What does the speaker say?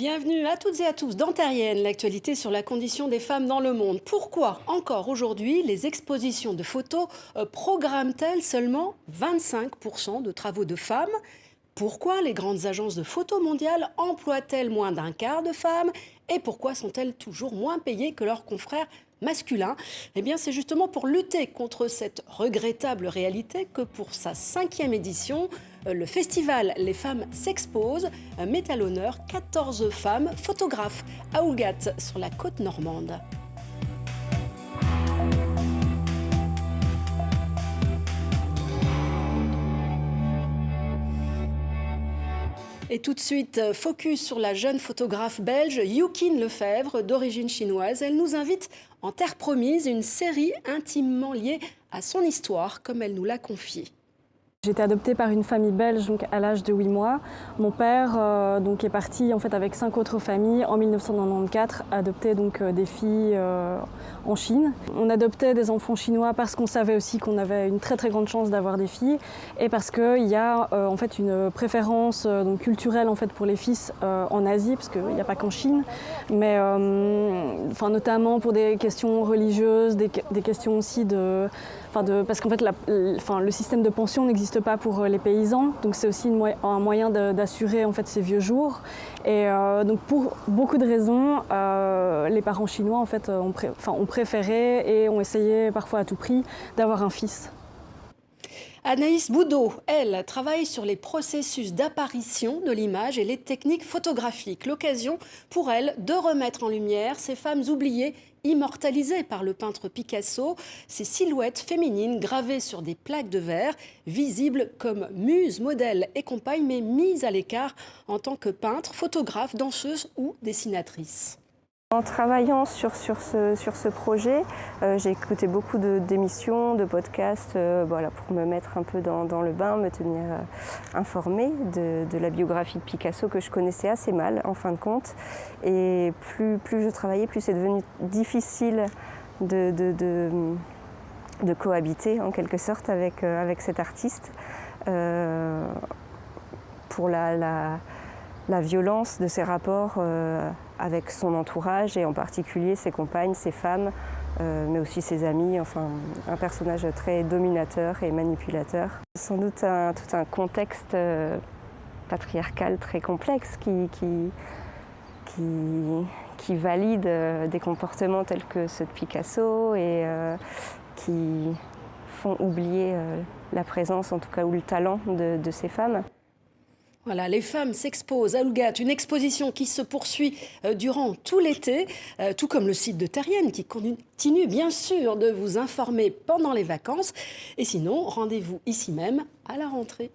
Bienvenue à toutes et à tous dans Terrienne, l'actualité sur la condition des femmes dans le monde. Pourquoi encore aujourd'hui les expositions de photos programment-elles seulement 25% de travaux de femmes ? Pourquoi les grandes agences de photos mondiales emploient-elles moins d'un quart de femmes ? Et pourquoi sont-elles toujours moins payées que leurs confrères masculins ? Eh bien, c'est justement pour lutter contre cette regrettable réalité que pour sa 5e édition, le festival Les Femmes s'exposent met à l'honneur 14 femmes photographes à Ougat, sur la côte normande. Et tout de suite, focus sur la jeune photographe belge Youkin Lefebvre, d'origine chinoise. Elle nous invite en terre promise, une série intimement liée à son histoire, comme elle nous l'a confié. J'ai été adoptée par une famille belge donc à l'âge de 8 mois. Mon père donc est parti en fait avec 5 autres familles en 1994 adopter donc des filles en Chine. On adoptait des enfants chinois parce qu'on savait aussi qu'on avait une très grande chance d'avoir des filles et parce qu'il y a en fait une préférence donc culturelle en fait pour les fils en Asie, parce qu'il n'y a pas qu'en Chine, mais enfin notamment pour des questions religieuses, des questions aussi parce qu'en fait le système de pension n'existe pas pour les paysans, donc c'est aussi un moyen d'assurer en fait ces vieux jours. Et donc pour beaucoup de raisons, les parents chinois en fait ont préféré et ont essayé parfois à tout prix d'avoir un fils. Anaïs Boudot, elle, travaille sur les processus d'apparition de l'image et les techniques photographiques. L'occasion pour elle de remettre en lumière ces femmes oubliées, immortalisées par le peintre Picasso, ces silhouettes féminines gravées sur des plaques de verre, visibles comme muses, modèles et compagnes, mais mises à l'écart en tant que peintre, photographe, danseuse ou dessinatrice. En travaillant sur ce projet, j'ai écouté beaucoup d'émissions, de podcasts pour me mettre un peu dans le bain, me tenir informée de la biographie de Picasso que je connaissais assez mal en fin de compte. Et plus je travaillais, plus c'est devenu difficile de cohabiter en quelque sorte avec cet artiste. Pour la violence de ses rapports avec son entourage et en particulier ses compagnes, ses femmes, mais aussi ses amis, enfin un personnage très dominateur et manipulateur. Sans doute tout un contexte patriarcal très complexe qui valide des comportements tels que ceux de Picasso et qui font oublier la présence, en tout cas, ou le talent de ces femmes. Voilà, les femmes s'exposent à Ougat, une exposition qui se poursuit durant tout l'été, tout comme le site de Terrienne qui continue bien sûr de vous informer pendant les vacances. Et sinon, rendez-vous ici même à la rentrée.